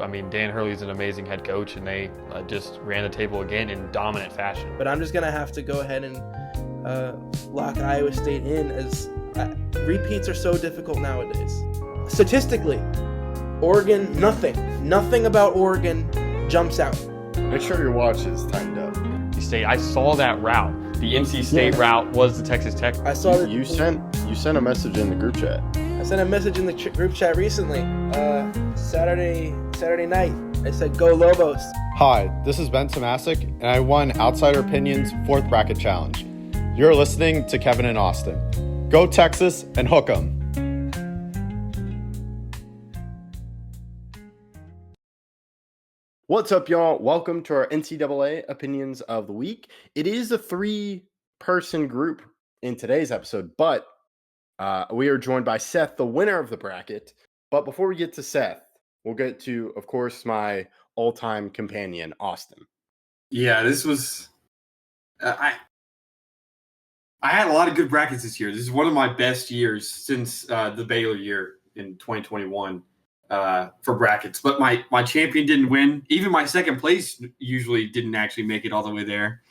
I mean, Dan Hurley's an amazing head coach, and they just ran the table again in dominant fashion. But I'm just going to have to go ahead and lock Iowa State in, as repeats are so difficult nowadays. Statistically, Oregon, nothing about Oregon jumps out. Make sure your watch is timed up. State, I saw that route. The NC State route was the Texas Tech. I saw that you sent a message in the group chat. I sent a message in the group chat recently. Saturday night. I said, "Go Lobos." Hi, this is Ben Tomasic, and I won Outsider Opinions 4th Bracket Challenge. You're listening to Kevin and Austin. Go Texas and hook 'em. What's up, y'all? Welcome to our NCAA Opinions of the Week. It is a 3-person group in today's episode, but we are joined by Seth, the winner of the bracket. But before we get to Seth, we'll get to, of course, my all-time companion, Austin. Yeah, this was I had a lot of good brackets this year. This is one of my best years since the Baylor year in 2021 for brackets. But my champion didn't win. Even my second place usually didn't actually make it all the way there.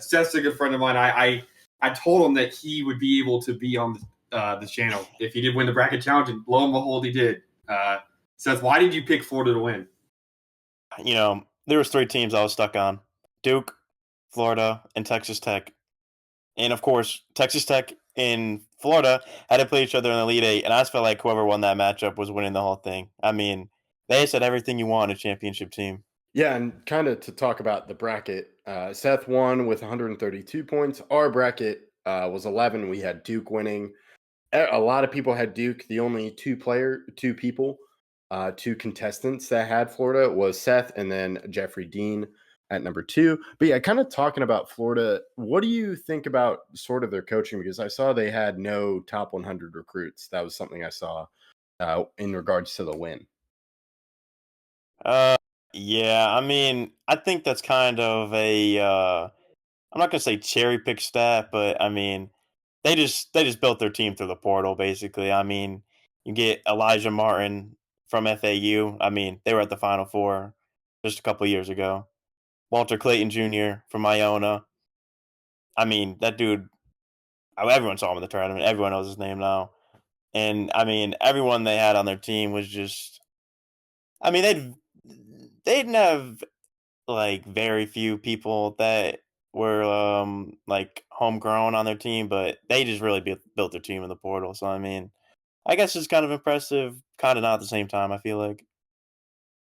Seth's a good friend of mine. I told him that he would be able to be on the channel if he did win the bracket challenge, and lo and behold, he did. Seth, why did you pick Florida to win? You know, there was 3 teams I was stuck on: Duke, Florida, and Texas Tech. And of course, Texas Tech and Florida had to play each other in the Elite Eight, and I just felt like whoever won that matchup was winning the whole thing. I mean, they said everything you want in a championship team. Yeah, and kind of to talk about the bracket, Seth won with 132 points. Our bracket was 11. We had Duke winning. A lot of people had Duke. The only two contestants that had Florida was Seth and then Jeffrey Dean at number 2. But yeah, kind of talking about Florida, what do you think about sort of their coaching? Because I saw they had no top 100 recruits. That was something I saw in regards to the win. Yeah, I mean, I think that's kind of a I'm not gonna say cherry pick stat, but I mean, they just built their team through the portal, basically. I mean, you get Elijah Martin from FAU. I mean, they were at the Final Four just a couple years ago. Walter Clayton Jr. from Iona. I mean, that dude, everyone saw him in the tournament. Everyone knows his name now. And I mean, everyone they had on their team was just, I mean, they didn't have like very few people that were like homegrown on their team, but they just really built their team in the portal. So I mean, I guess it's kind of impressive, kind of not at the same time, I feel like.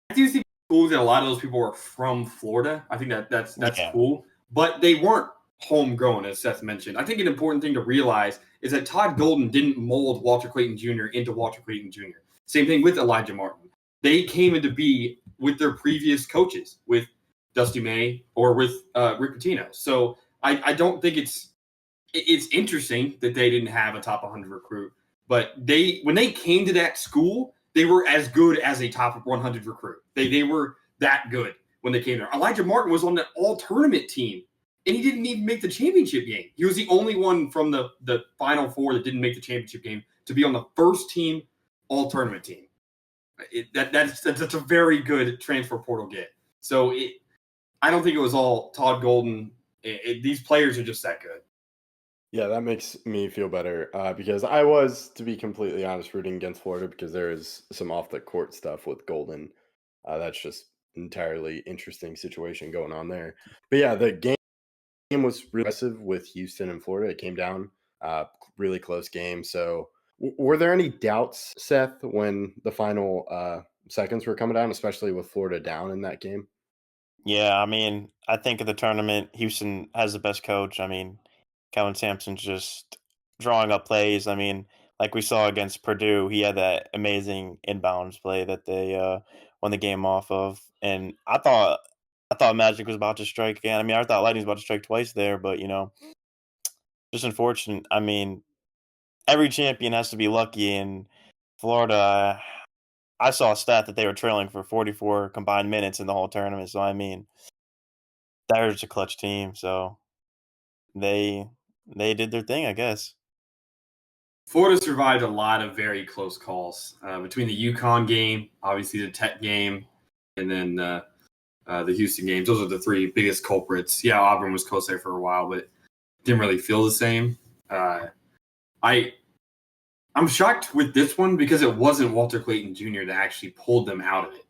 I do think it's cool that a lot of those people were from Florida. I think that's Yeah. cool, but they weren't homegrown, as Seth mentioned. I think an important thing to realize is that Todd Golden didn't mold Walter Clayton Jr. into Walter Clayton Jr. Same thing with Elijah Martin. They came into be with their previous coaches, with Dusty May or with Rick Pitino. So I don't think it's interesting that they didn't have a top 100 recruit, but when they came to that school, they were as good as a top 100 recruit. They were that good when they came there. Elijah Martin was on the all-tournament team, and he didn't even make the championship game. He was the only one from the Final Four that didn't make the championship game to be on the first team all-tournament team. That's a very good transfer portal get. So I don't think it was all Todd Golden. These players are just that good. Yeah, that makes me feel better because I was, to be completely honest, rooting against Florida because there is some off-the-court stuff with Golden. That's just entirely interesting situation going on there. But yeah, the game was really impressive with Houston and Florida. It came down, really close game. So were there any doubts, Seth, when the final seconds were coming down, especially with Florida down in that game? Yeah, I mean, I think of the tournament, Houston has the best coach. I mean, Kevin Sampson's just drawing up plays. I mean, like we saw against Purdue, he had that amazing inbounds play that they won the game off of. And I thought Magic was about to strike again. I mean, I thought Lightning was about to strike twice there, but just unfortunate. I mean, every champion has to be lucky. In Florida, I saw a stat that they were trailing for 44 combined minutes in the whole tournament. So I mean, they're just a clutch team. So they did their thing, I guess. Florida survived a lot of very close calls between the UConn game, obviously the Tech game, and then the Houston games. Those are the three biggest culprits. Yeah, Auburn was close there for a while, but didn't really feel the same. I'm shocked with this one because it wasn't Walter Clayton Jr. that actually pulled them out of it.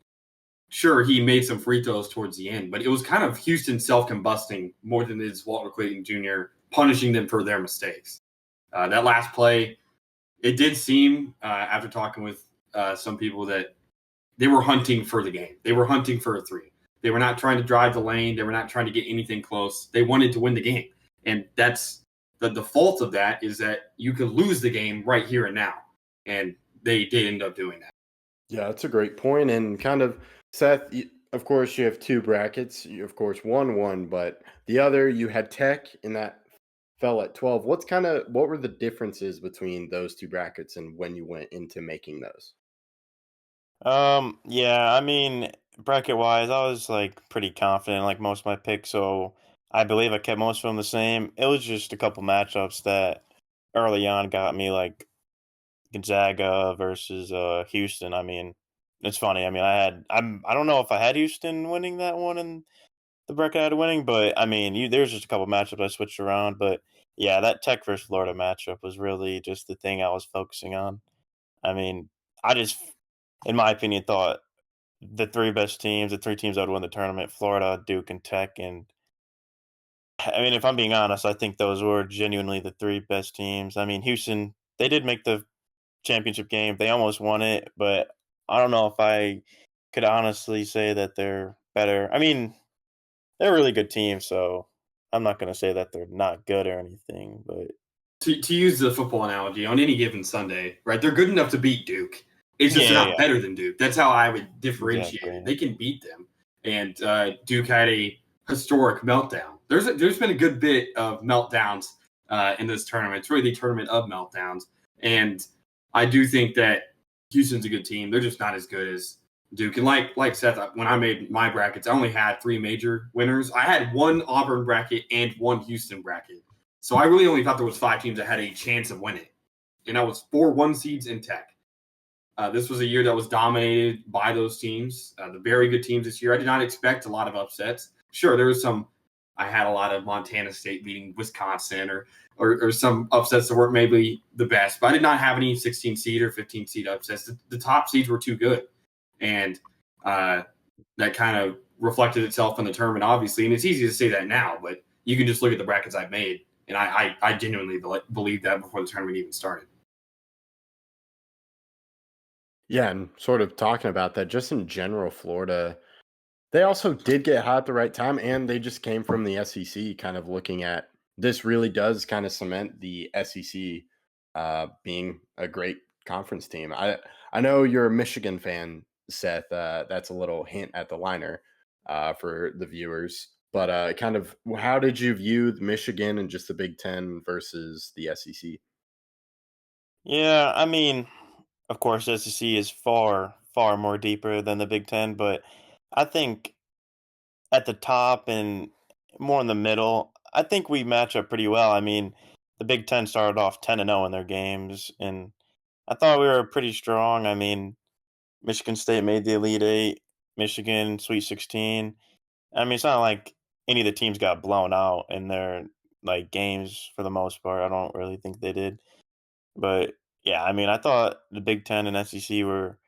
Sure, he made some free throws towards the end, but it was kind of Houston self-combusting more than it is Walter Clayton Jr. punishing them for their mistakes. That last play, it did seem, after talking with some people, that they were hunting for the game. They were hunting for a three. They were not trying to drive the lane. They were not trying to get anything close. They wanted to win the game. And that's the default of that, is that you could lose the game right here and now. And they did end up doing that. Yeah, that's a great point. And kind of, Seth, of course, you have two brackets. You, of course, won, but the other, you had Tech, and that fell at 12. What were the differences between those two brackets and when you went into making those? Yeah, I mean, bracket wise, I was like pretty confident, like most of my picks, so I believe I kept most of them the same. It was just a couple matchups that early on got me, like Gonzaga versus Houston. I mean, it's funny. I mean, I don't know if I had Houston winning that one and the bracket I had winning, but I mean, there's just a couple matchups I switched around, but yeah, that Tech versus Florida matchup was really just the thing I was focusing on. I mean, I just, in my opinion, thought the three teams that would win the tournament, Florida, Duke, and Tech. And I mean, if I'm being honest, I think those were genuinely the three best teams. I mean, Houston, they did make the championship game. They almost won it, but I don't know if I could honestly say that they're better. I mean, they're a really good team, so I'm not going to say that they're not good or anything, but To use the football analogy, on any given Sunday, right, they're good enough to beat Duke. It's just they're not better than Duke. That's how I would differentiate Exactly. it. They can beat them. And Duke had a historic meltdown. There's been a good bit of meltdowns in this tournament. It's really the tournament of meltdowns. And I do think that Houston's a good team. They're just not as good as Duke. And like Seth, when I made my brackets, I only had three major winners. I had one Auburn bracket and one Houston bracket. So I really only thought there was five teams that had a chance of winning. And I was 4 1 seeds in Tech. This was a year that was dominated by those teams, the very good teams this year. I did not expect a lot of upsets. Sure, there was some. I had a lot of Montana State beating Wisconsin or some upsets that weren't maybe the best, but I did not have any 16 seed or 15 seed upsets. The top seeds were too good, and that kind of reflected itself in the tournament, obviously. And it's easy to say that now, but you can just look at the brackets I've made, and I genuinely believed that before the tournament even started. Yeah, and sort of talking about that, just in general, Florida, they also did get hot at the right time, and they just came from the SEC, kind of looking at this really does kind of cement the SEC being a great conference team. I know you're a Michigan fan, Seth. That's a little hint at the liner for the viewers. But kind of how did you view the Michigan and just the Big Ten versus the SEC? yeah, I mean, of course, SEC is far, far more deeper than the Big Ten, but I think at the top and more in the middle, I think we match up pretty well. I mean, the Big Ten started off 10-0 in their games, and I thought we were pretty strong. I mean, Michigan State made the Elite Eight, Michigan Sweet 16. I mean, it's not like any of the teams got blown out in their like games for the most part. I don't really think they did. But yeah, I mean, I thought the Big Ten and SEC were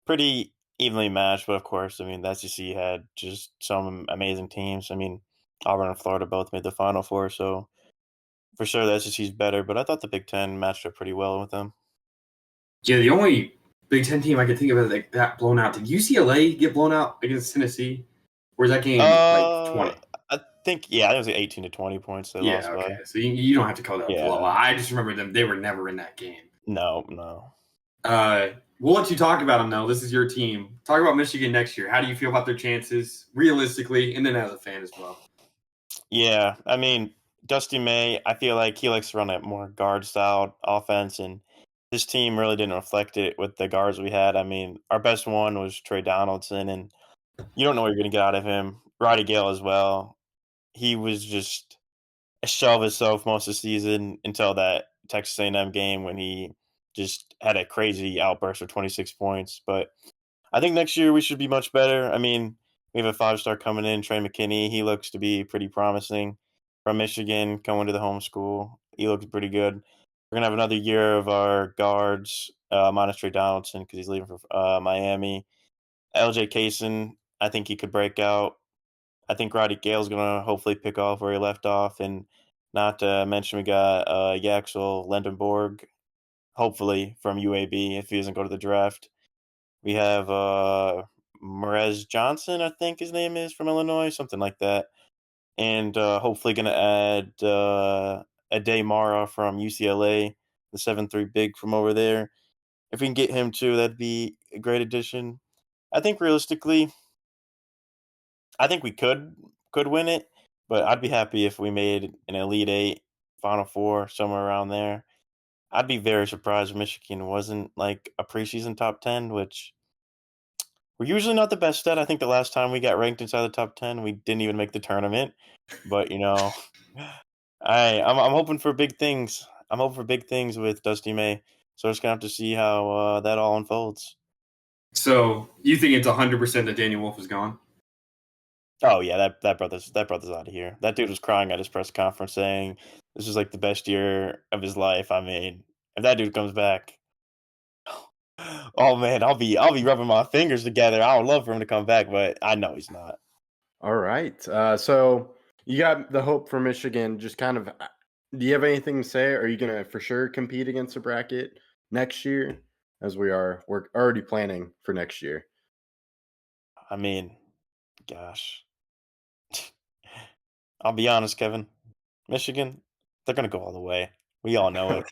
pretty evenly matched, but of course, I mean, the SEC had just some amazing teams. I mean, Auburn and Florida both made the Final Four, so for sure the SEC is better, but I thought the Big Ten matched up pretty well with them. Yeah, the only Big Ten team I could think of that got blown out. Did UCLA get blown out against Tennessee? Or is that game like 20? I think, yeah, it was like 18 to 20 points they lost Okay. by. So you don't have to call that Yeah. blowout. I just remember them. They were never in that game. No. We'll let you talk about them, though. This is your team. Talk about Michigan next year. How do you feel about their chances, realistically, and then as a fan as well? Yeah, I mean, Dusty May, I feel like he likes to run a more guard-style offense, and this team really didn't reflect it with the guards we had. I mean, our best one was Trey Donaldson, and you don't know what you're going to get out of him. Roddy Gale as well. He was just a shell of himself most of the season until that Texas A&M game when he just had a crazy outburst of 26 points. But I think next year we should be much better. I mean, we have a 5-star coming in, Trey McKinney. He looks to be pretty promising from Michigan, coming to the home school. He looks pretty good. We're going to have another year of our guards, minus Trey Donaldson because he's leaving for Miami. LJ Kaysen, I think he could break out. I think Roddy Gale's going to hopefully pick off where he left off. And not to mention we got Yaxel Lendenborg, hopefully from UAB if he doesn't go to the draft. We have Merez Johnson, I think his name is, from Illinois, something like that. And hopefully going to add Ade Mara from UCLA, the 7'3" big from over there. If we can get him too, that'd be a great addition. I think realistically, I think we could win it, but I'd be happy if we made an Elite Eight, Final Four, somewhere around there. I'd be very surprised if Michigan wasn't like a preseason top 10, which we're usually not the best at. I think the last time we got ranked inside the top 10, we didn't even make the tournament. But I'm hoping for big things. I'm hoping for big things with Dusty May. So we're just gonna have to see how that all unfolds. So you think it's 100% that Daniel Wolf is gone? Oh yeah, that brother's out of here. That dude was crying at his press conference saying this was like the best year of his life. I mean, if that dude comes back, oh man, I'll be rubbing my fingers together. I would love for him to come back, but I know he's not. All right. So you got the hope for Michigan. Just kind of, do you have anything to say? Are you going to for sure compete against the bracket next year? As we're already planning for next year. I mean, gosh, I'll be honest, Kevin. Michigan, they're gonna go all the way. We all know it.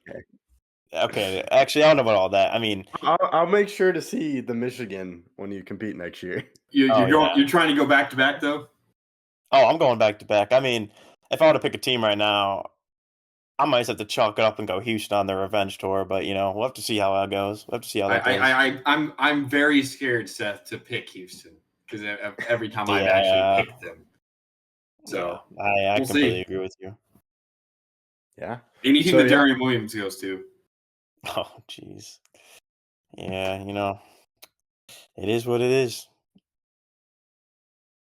Okay. Actually, I don't know about all that. I mean, I'll make sure to see the Michigan when you compete next year. You're trying to go back to back though? Oh, I'm going back to back. I mean, if I were to pick a team right now, I might just have to chalk it up and go Houston on their revenge tour. But we'll have to see how that goes. We'll have to see how that goes. I'm very scared, Seth, to pick Houston because every time I've actually picked them. So I we'll completely see. agree with you. Yeah. Anything that Darian Williams goes to. Oh, jeez. Yeah, it is what it is.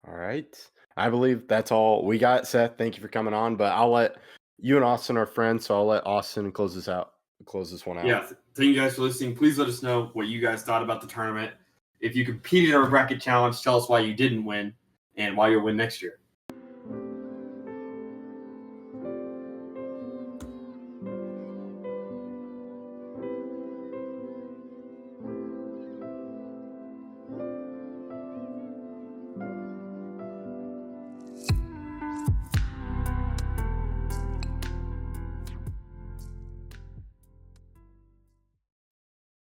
All right. I believe that's all we got, Seth. Thank you for coming on. But I'll let you and Austin are friends, so I'll let Austin close this one out. Yeah. Thank you guys for listening. Please let us know what you guys thought about the tournament. If you competed in our bracket challenge, tell us why you didn't win and why you'll win next year.